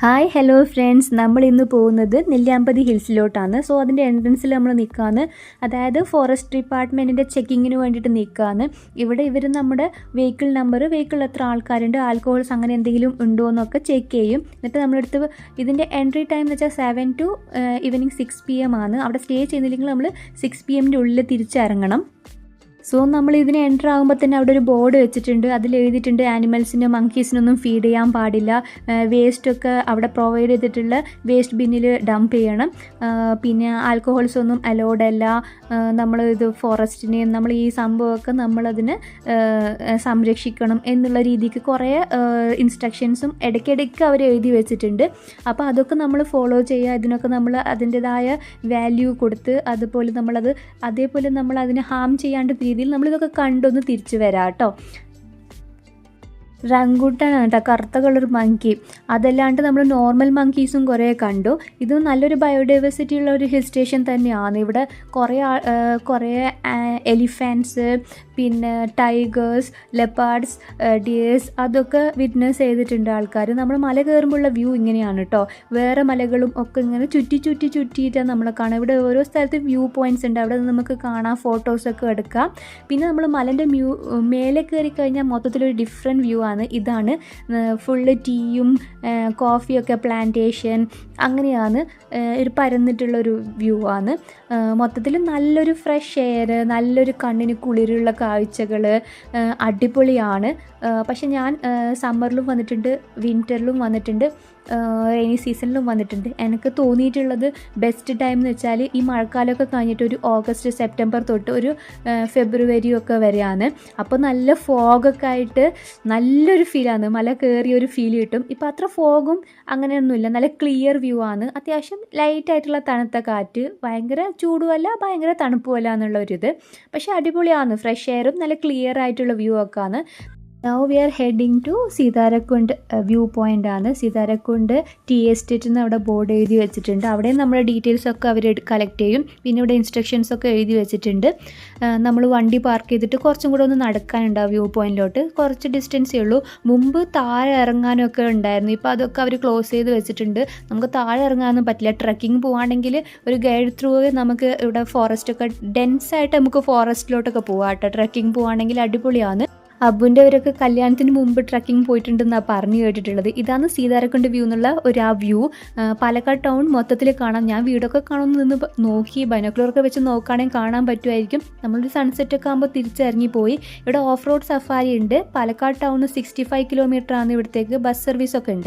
Hi hello friends, നമ്മൾ ഇന്ന് പോകുന്നത് നെല്ലിയാമ്പതി ഹിൽസിലോട്ടാണ്. സോ അതിൻ്റെ എൻട്രൻസിൽ നമ്മൾ നിൽക്കുകയാണ്. അതായത് ഫോറസ്റ്റ് ഡിപ്പാർട്ട്മെൻറ്റിൻ്റെ ചെക്കിങ്ങിന് വേണ്ടിയിട്ട് നിൽക്കുകയാണ്. ഇവിടെ ഇവർ നമ്മുടെ വെഹിക്കിൾ നമ്പർ, വെഹിക്കിൾ എത്ര ആൾക്കാരുണ്ട്, ആൽക്കഹോൾസ് അങ്ങനെ എന്തെങ്കിലും ഉണ്ടോ എന്നൊക്കെ ചെക്ക് ചെയ്യും. എന്നിട്ട് നമ്മളെടുത്ത് ഇതിൻ്റെ എൻട്രി ടൈം എന്ന് വെച്ചാൽ 7 to ഈവനിങ് 6 PM ആണ്. അവിടെ സ്റ്റേ ചെയ്യുന്നില്ലെങ്കിൽ നമ്മൾ 6 PM ഉള്ളിൽ തിരിച്ചിറങ്ങണം. സോ നമ്മൾ ഇതിന് എൻ്റർ ആകുമ്പോൾ തന്നെ അവിടെ ഒരു ബോർഡ് വെച്ചിട്ടുണ്ട്. അതിൽ എഴുതിയിട്ടുണ്ട് ആനിമൽസിനും മങ്കീസിനൊന്നും ഫീഡ് ചെയ്യാൻ പാടില്ല, വേസ്റ്റൊക്കെ അവിടെ പ്രൊവൈഡ് ചെയ്തിട്ടുള്ള വേസ്റ്റ് ബിന്നിൽ ഡംപ് ചെയ്യണം, പിന്നെ ആൽക്കഹോൾസ് ഒന്നും അലൗഡ് അല്ല, നമ്മൾ ഇത് ഫോറസ്റ്റിനെ നമ്മൾ ഈ സംഭവമൊക്കെ നമ്മളതിനെ സംരക്ഷിക്കണം എന്നുള്ള രീതിക്ക് കുറേ ഇൻസ്ട്രക്ഷൻസും ഇടയ്ക്കിടയ്ക്ക് അവർ എഴുതി വെച്ചിട്ടുണ്ട്. അപ്പോൾ അതൊക്കെ നമ്മൾ ഫോളോ ചെയ്യുക. ഇതിനൊക്കെ നമ്മൾ അതിൻ്റെതായ വാല്യൂ കൊടുത്ത് അതുപോലെ നമ്മളത് അതേപോലെ നമ്മൾ അതിനെ ഹാം ചെയ്യാണ്ട് രീതിയിൽ നമ്മളിതൊക്കെ കണ്ടൊന്ന് തിരിച്ചു വരാം കേട്ടോ. റംഗൂട്ടാനാണ് കേട്ടോ, കറുത്ത കളർ മങ്കി. അതല്ലാണ്ട് നമ്മൾ നോർമൽ മങ്കീസും കുറേ കണ്ടു. ഇത് നല്ലൊരു ബയോഡൈവേഴ്സിറ്റി ഉള്ള ഒരു ഹിൽ സ്റ്റേഷൻ തന്നെയാണ്. ഇവിടെ കുറേ എലിഫൻസ്, പിന്നെ ടൈഗേഴ്സ്, ലെപ്പാർഡ്സ്, ഡിയേഴ്സ് അതൊക്കെ വിറ്റ്നസ് ചെയ്തിട്ടുണ്ട് ആൾക്കാർ. നമ്മൾ മല കയറുമ്പോഴുള്ള വ്യൂ ഇങ്ങനെയാണ് കേട്ടോ. വേറെ മലകളും ഒക്കെ ഇങ്ങനെ ചുറ്റിയിട്ടാണ് നമ്മളെ കാണാം. ഇവിടെ ഓരോ സ്ഥലത്തും വ്യൂ പോയിൻറ്റ്സ് ഉണ്ട്, അവിടെ നമുക്ക് കാണാം, ഫോട്ടോസൊക്കെ എടുക്കാം. പിന്നെ നമ്മൾ മലൻ്റെ മേലെ കയറി കഴിഞ്ഞാൽ മൊത്തത്തിലൊരു ഡിഫറെൻറ്റ് വ്യൂ ആണ്. ഇതാണ് ഫുള്ള് ടീയും കോഫിയൊക്കെ പ്ലാന്റേഷൻ അങ്ങനെയാണ്, ഒരു പരന്നിട്ടുള്ളൊരു വ്യൂ ആണ്. മൊത്തത്തിൽ നല്ലൊരു ഫ്രഷ് എയർ, നല്ലൊരു കണ്ണിന് കുളിരുള്ള കാഴ്ചകൾ, അടിപൊളിയാണ്. പക്ഷെ ഞാൻ സമ്മറിലും വന്നിട്ടുണ്ട്, വിൻ്ററിലും വന്നിട്ടുണ്ട്, റെയിനി സീസണിലും വന്നിട്ടുണ്ട്. എനിക്ക് തോന്നിയിട്ടുള്ളത് ബെസ്റ്റ് ടൈം എന്ന് വെച്ചാൽ ഈ മഴക്കാലമൊക്കെ കഴിഞ്ഞിട്ട് ഒരു ഓഗസ്റ്റ് സെപ്റ്റംബർ തൊട്ട് ഒരു ഫെബ്രുവരി ഒക്കെ വരെയാണ്. അപ്പോൾ നല്ല ഫോഗൊക്കെ ആയിട്ട് നല്ലൊരു ഫീലാണ്, മല കയറിയൊരു ഫീൽ കിട്ടും. ഇപ്പോൾ അത്ര ഫോഗും അങ്ങനെയൊന്നുമില്ല, നല്ല ക്ലിയർ വ്യൂ ആണ്. അത്യാവശ്യം ലൈറ്റായിട്ടുള്ള തണുത്ത കാറ്റ്, ഭയങ്കര ചൂടുമല്ല ഭയങ്കര തണുപ്പുമല്ല എന്നുള്ളൊരിത്. പക്ഷേ അടിപൊളിയാണ്, ഫ്രഷ് എയറും നല്ല ക്ലിയർ ആയിട്ടുള്ള വ്യൂ ഒക്കെ ആണ്. Now we are heading to Seetharkund view point ആണ്. സീതാരക്കുണ്ട് ടീ എസ്റ്റേറ്റ് എന്ന് അവിടെ ബോർഡ് എഴുതി വെച്ചിട്ടുണ്ട്. അവിടെ നമ്മുടെ ഡീറ്റെയിൽസൊക്കെ അവർ കളക്ട് ചെയ്യും. പിന്നെ ഇവിടെ ഇൻസ്ട്രക്ഷൻസൊക്കെ എഴുതി വെച്ചിട്ടുണ്ട്. നമ്മൾ വണ്ടി പാർക്ക് ചെയ്തിട്ട് കുറച്ചും കൂടെ ഒന്ന് നടക്കാനുണ്ട് ആ വ്യൂ പോയിൻറ്റിലോട്ട്. കുറച്ച് ഡിസ്റ്റൻസേ ഉള്ളൂ. മുമ്പ് താഴെ ഇറങ്ങാനൊക്കെ ഉണ്ടായിരുന്നു, ഇപ്പോൾ അതൊക്കെ അവർ ക്ലോസ് ചെയ്ത് വെച്ചിട്ടുണ്ട്. നമുക്ക് താഴെ ഇറങ്ങാനൊന്നും പറ്റില്ല. ട്രക്കിംഗ് പോവുകയാണെങ്കിൽ ഒരു ഗൈഡ് ത്രൂ നമുക്ക് ഇവിടെ ഫോറസ്റ്റൊക്കെ ഡെൻസായിട്ട് നമുക്ക് ഫോറസ്റ്റിലോട്ടൊക്കെ പോകാം കേട്ടോ. ട്രക്കിംഗ് പോവുകയാണെങ്കിൽ അടിപൊളിയാണ്. അബുവിൻ്റെ അവരൊക്കെ കല്യാണത്തിന് മുമ്പ് ട്രക്കിംഗ് പോയിട്ടുണ്ടെന്നാണ് പറഞ്ഞു കേട്ടിട്ടുള്ളത്. ഇതാണ് സീതാരക്കുണ്ട് വ്യൂ എന്നുള്ള ഒരു ആ വ്യൂ. പാലക്കാട് ടൗൺ മൊത്തത്തിൽ കാണാം. ഞാൻ വീടൊക്കെ കാണുമെന്ന് നിന്ന് നോക്കി, ബൈനോക്കുലറൊക്കെ വെച്ച് നോക്കുകയാണെങ്കിൽ കാണാൻ പറ്റുമായിരിക്കും. നമ്മളൊരു സൺസെറ്റൊക്കെ ആകുമ്പോൾ തിരിച്ചിറങ്ങിപ്പോയി. ഇവിടെ ഓഫ് റോഡ് സഫാരി ഉണ്ട്. പാലക്കാട് ടൗൺ 65 കിലോമീറ്റർ ആണ്, ഇവിടത്തേക്ക് ബസ് സർവീസൊക്കെ ഉണ്ട്.